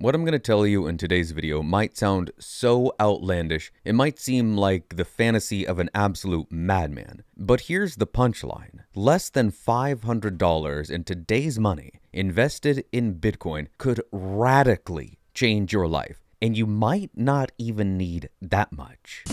What I'm going to tell you in today's video might sound so outlandish, it might seem like the fantasy of an absolute madman. But here's the punchline. Less than $500 in today's money invested in Bitcoin could radically change your life, and you might not even need that much.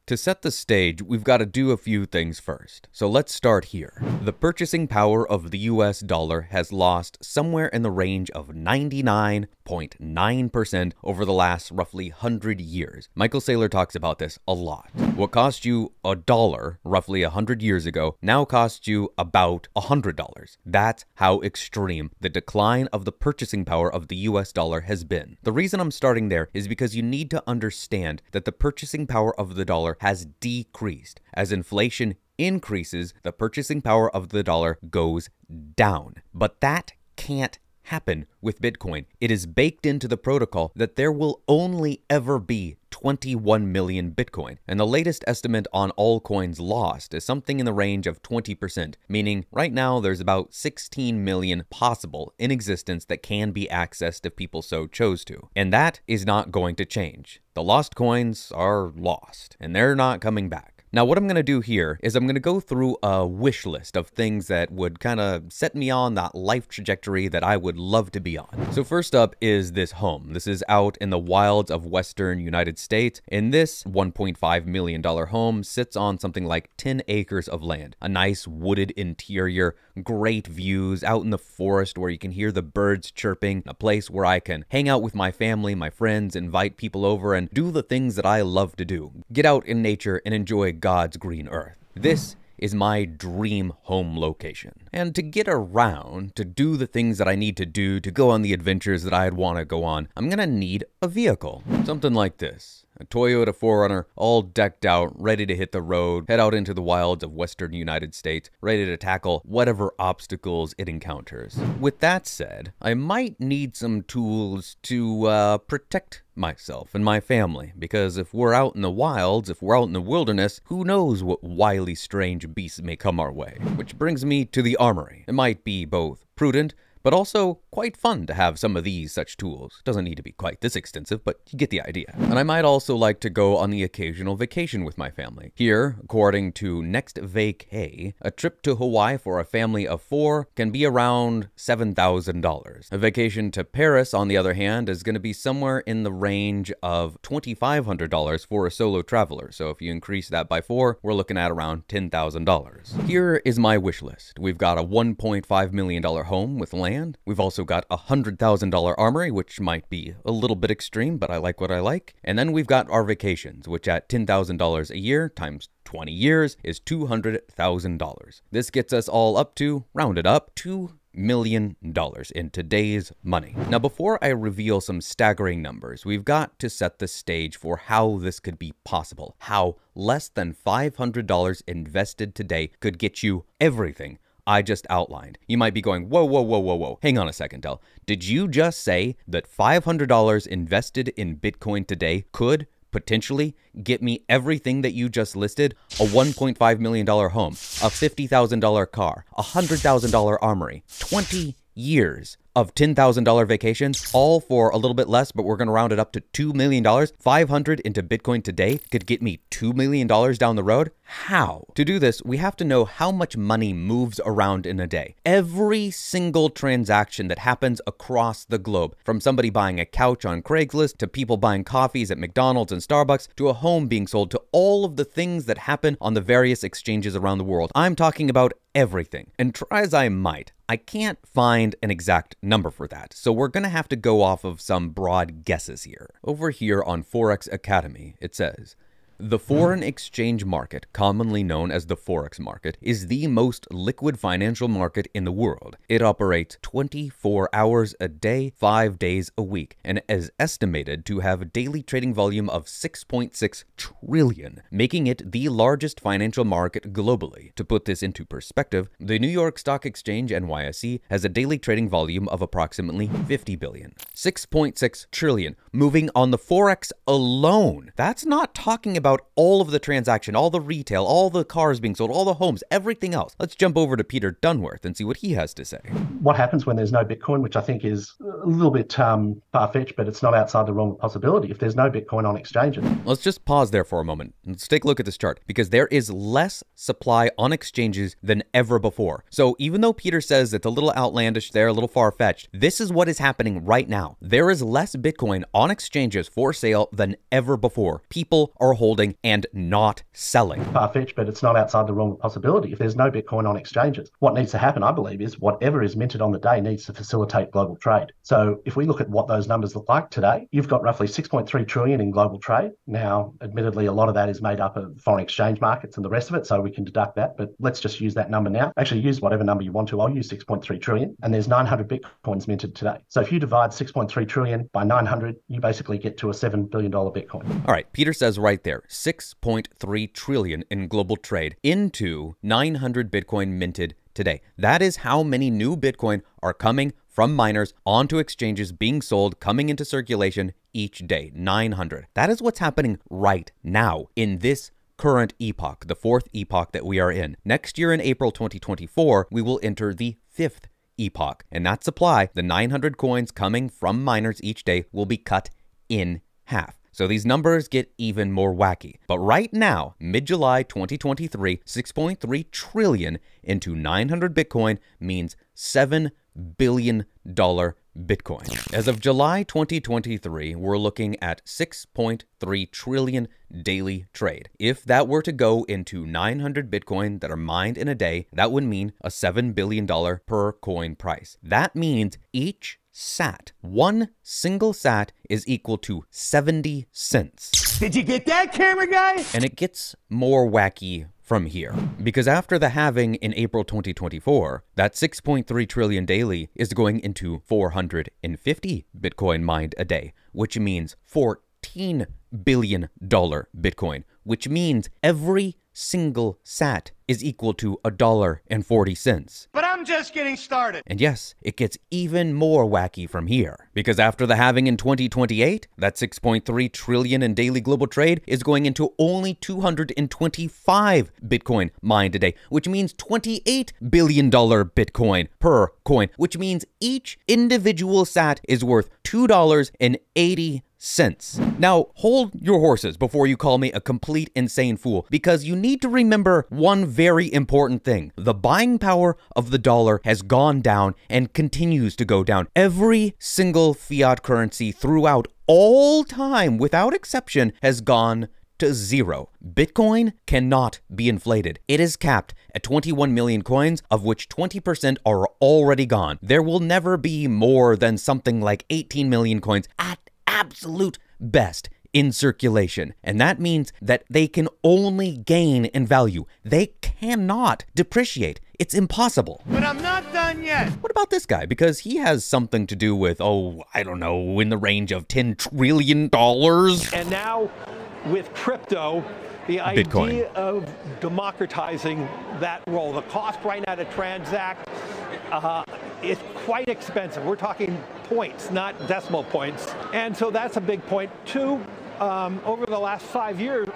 To set the stage, we've got to do a few things first. So let's start here. The purchasing power of the US dollar has lost somewhere in the range of 99.9% over the last roughly 100 years. Michael Saylor talks about this a lot. What cost you $1 roughly 100 years ago now costs you about $100. That's how extreme the decline of the purchasing power of the US dollar has been. The reason I'm starting there is because you need to understand that the purchasing power of the dollar has decreased. As inflation increases, the purchasing power of the dollar goes down. But that can't happen with Bitcoin. It is baked into the protocol that there will only ever be 21 million Bitcoin. And the latest estimate on all coins lost is something in the range of 20%, meaning right now there's about 16 million possible in existence that can be accessed if people so chose to. And that is not going to change. The lost coins are lost, and they're not coming back. Now, what I'm going to do here is I'm going to go through a wish list of things that would kind of set me on that life trajectory that I would love to be on. So first up is this home. This is out in the wilds of Western United States, and this $1.5 million home sits on something like 10 acres of land. A nice wooded interior, great views out in the forest where you can hear the birds chirping, a place where I can hang out with my family, my friends, invite people over, and do the things that I love to do. Get out in nature and enjoy God's green earth. This is my dream home location. And to get around, to do the things that I need to do, to go on the adventures that I'd want to go on, I'm gonna need a vehicle. Something like this. A Toyota 4Runner, all decked out, ready to hit the road, head out into the wilds of Western United States, ready to tackle whatever obstacles it encounters. With that said, I might need some tools to protect myself and my family, because if we're out in the wilds, if we're out in the wilderness, who knows what wily strange beasts may come our way. Which brings me to the armory. It might be both prudent, but also quite fun to have some of these such tools. Doesn't need to be quite this extensive, but you get the idea. And I might also like to go on the occasional vacation with my family. Here, according to Next Vacay, a trip to Hawaii for a family of 4 can be around $7,000. A vacation to Paris, on the other hand, is going to be somewhere in the range of $2,500 for a solo traveler. So if you increase that by 4, we're looking at around $10,000. Here is my wish list. We've got a $1.5 million home with land. We've also got a $100,000 armory, which might be a little bit extreme, but I like what I like. And then we've got our vacations, which at $10,000 a year times 20 years is $200,000. This gets us all up to, rounded up, $2 million in today's money. Now, before I reveal some staggering numbers, we've got to set the stage for how this could be possible. How less than $500 invested today could get you everything I just outlined. You might be going, whoa, whoa, whoa, whoa, whoa. Hang on a second, Del. Did you just say that $500 invested in Bitcoin today could potentially get me everything that you just listed? A $1.5 million home, a $50,000 car, a $100,000 armory, 20 years of $10,000 vacations, all for a little bit less, but we're going to round it up to $2 million. 500 into Bitcoin today could get me $2 million down the road. How? To do this, we have to know how much money moves around in a day. Every single transaction that happens across the globe, from somebody buying a couch on Craigslist, to people buying coffees at McDonald's and Starbucks, to a home being sold, to all of the things that happen on the various exchanges around the world. I'm talking about everything. And try as I might, I can't find an exact number for that, so we're gonna have to go off of some broad guesses here. Over here on Forex Academy, it says, the foreign exchange market, commonly known as the Forex market, is the most liquid financial market in the world. It operates 24 hours a day, 5 days a week, and is estimated to have a daily trading volume of 6.6 trillion, making it the largest financial market globally. To put this into perspective, the New York Stock Exchange NYSE has a daily trading volume of approximately 50 billion. 6.6 trillion moving on the Forex alone. That's not talking about out all of the transaction, all the retail, all the cars being sold, all the homes, everything else. Let's jump over to Peter Dunworth and see what he has to say. What happens when there's no Bitcoin, which I think is a little bit far-fetched, but it's not outside the realm of possibility. If there's no Bitcoin on exchanges. Let's just pause there for a moment. Let's take a look at this chart, because there is less supply on exchanges than ever before. So even though Peter says it's a little outlandish there, a little far-fetched, this is what is happening right now. There is less Bitcoin on exchanges for sale than ever before. People are holding and not selling. Far-fetched, but it's not outside the realm of possibility. If there's no Bitcoin on exchanges, what needs to happen, I believe, is whatever is minted on the day needs to facilitate global trade. So if we look at what those numbers look like today, you've got roughly 6.3 trillion in global trade. Now, admittedly, a lot of that is made up of foreign exchange markets and the rest of it, so we can deduct that, but let's just use that number now. Actually, use whatever number you want to. I'll use 6.3 trillion, and there's 900 Bitcoins minted today. So if you divide 6.3 trillion by 900, you basically get to a $7 billion Bitcoin. All right, Peter says right there, 6.3 trillion in global trade into 900 Bitcoin minted today. That is how many new Bitcoin are coming from miners onto exchanges, being sold, coming into circulation each day. 900. That is what's happening right now in this current epoch, the fourth epoch that we are in. Next year in April 2024, we will enter the fifth epoch. And that supply, the 900 coins coming from miners each day, will be cut in half. So these numbers get even more wacky. But right now, mid-July 2023, 6.3 trillion into 900 Bitcoin means $7 billion Bitcoin. As of July 2023, we're looking at 6.3 trillion daily trade. If that were to go into 900 Bitcoin that are mined in a day, that would mean a $7 billion per coin price. That means each sat, one single sat, is equal to 70 cents. Did you get that, camera guy? And it gets more wacky from here, because after the halving in April 2024, that 6.3 trillion daily is going into 450 Bitcoin mined a day, which means $14 billion Bitcoin, which means every single sat is equal to $1.40. But I'm just getting started. And yes, it gets even more wacky from here, because after the halving in 2028, that 6.3 trillion in daily global trade is going into only 225 Bitcoin mined a day, which means $28 billion Bitcoin per coin, which means each individual sat is worth $2.80. Now, hold your horses before you call me a complete insane fool, because you need to remember one very important thing. The buying power of the dollar has gone down and continues to go down. Every single fiat currency throughout all time, without exception, has gone to zero. Bitcoin cannot be inflated. It is capped at 21 million coins, of which 20% are already gone. There will never be more than something like 18 million coins at absolute best in circulation. And that means that they can only gain in value. They cannot depreciate. It's impossible. But I'm not done yet. What about this guy? Because he has something to do with, I don't know, in the range of $10 trillion. And now with crypto, the Bitcoin. idea of democratizing that role, the cost right now to transact is quite expensive. We're talking points, not decimal points. And so that's a big point. Two, over the last 5 years,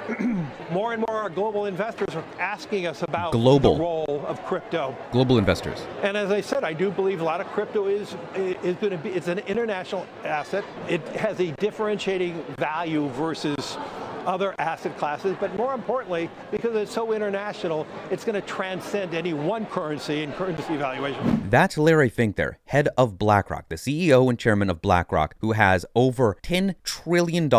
more and more global investors are asking us about the role of crypto. Global investors. And as I said, I do believe a lot of crypto is going to be, it's an international asset. It has a differentiating value versus other asset classes, but more importantly, because it's so international, it's going to transcend any one currency and currency valuation. That's Larry Fink there, head of BlackRock, the CEO and chairman of BlackRock, who has over $10 trillion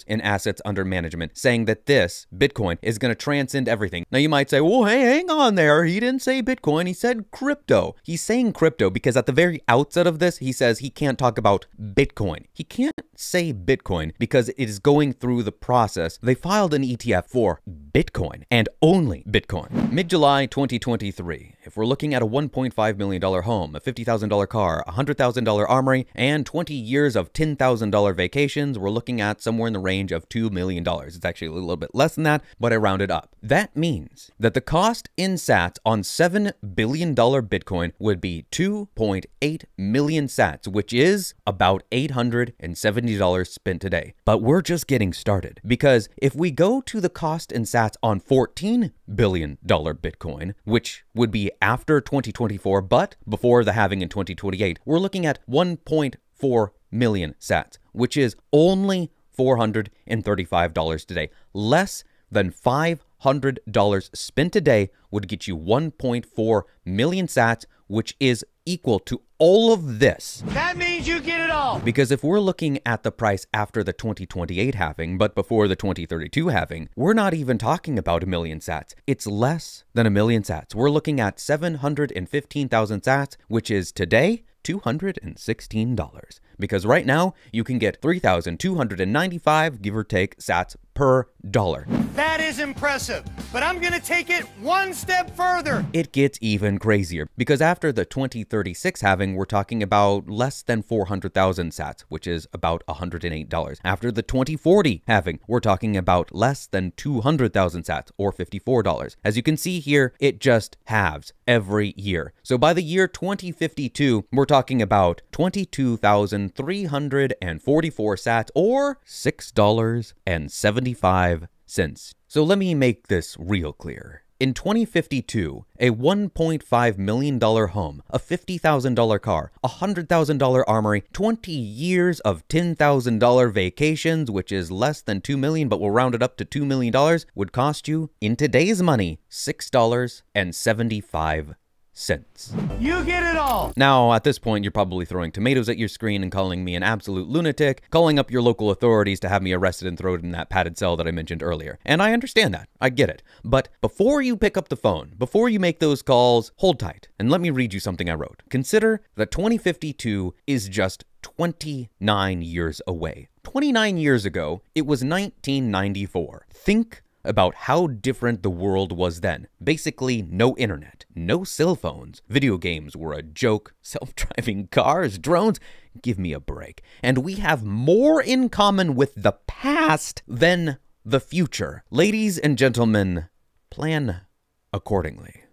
in assets under management, saying that this, Bitcoin, is going to transcend everything. Now you might say, well, hey, hang on there. He didn't say Bitcoin, he said crypto. He's saying crypto because at the very outset of this, he says he can't talk about Bitcoin. He can't say Bitcoin because it is going through the process. They filed an ETF for Bitcoin and only Bitcoin. Mid-July 2023, if we're looking at a $1.5 million home, a $50,000 car, a $100,000 armory, and 20 years of $10,000 vacations, we're looking at somewhere in the range of $2 million. It's actually a little bit less than that, but I rounded up. That means that the cost in sats on $7 billion Bitcoin would be 2.8 million sats, which is about $870 spent today. But we're just getting started, because if we go to the cost in sats on $14 billion Bitcoin, which would be after 2024, but before the halving in 2028, we're looking at 1.4 million sats, which is only $435 today. Less than $500 spent a day would get you 1.4 million sats, which is equal to all of this. That means you get it all. Because if we're looking at the price after the 2028 halving, but before the 2032 halving, we're not even talking about a million sats. It's less than a million sats. We're looking at 715,000 sats, which is today $216. Because right now you can get 3,295, give or take, sats per dollar. That is impressive, but I'm gonna take it one step further. It gets even crazier, because after the 2036 halving, we're talking about less than 400,000 sats, which is about $108. After the 2040 halving, we're talking about less than 200,000 sats, or $54. As you can see here, it just halves every year. So by the year 2052, we're talking about 22,344 sats, or $6.75. So let me make this real clear. In 2052, a $1.5 million home, a $50,000 car, a $100,000 armory, 20 years of $10,000 vacations, which is less than $2 million, but we'll round it up to $2 million, would cost you, in today's money, $6.75. You get it all. Now, at this point, you're probably throwing tomatoes at your screen and calling me an absolute lunatic, calling up your local authorities to have me arrested and thrown in that padded cell that I mentioned earlier. And I understand that. I get it. But before you pick up the phone, before you make those calls, hold tight and let me read you something I wrote. Consider that 2052 is just 29 years away. 29 years ago, it was 1994. Think about how different the world was then. Basically, no internet, no cell phones, video games were a joke, self-driving cars, drones, give me a break. And we have more in common with the past than the future. Ladies and gentlemen, plan accordingly.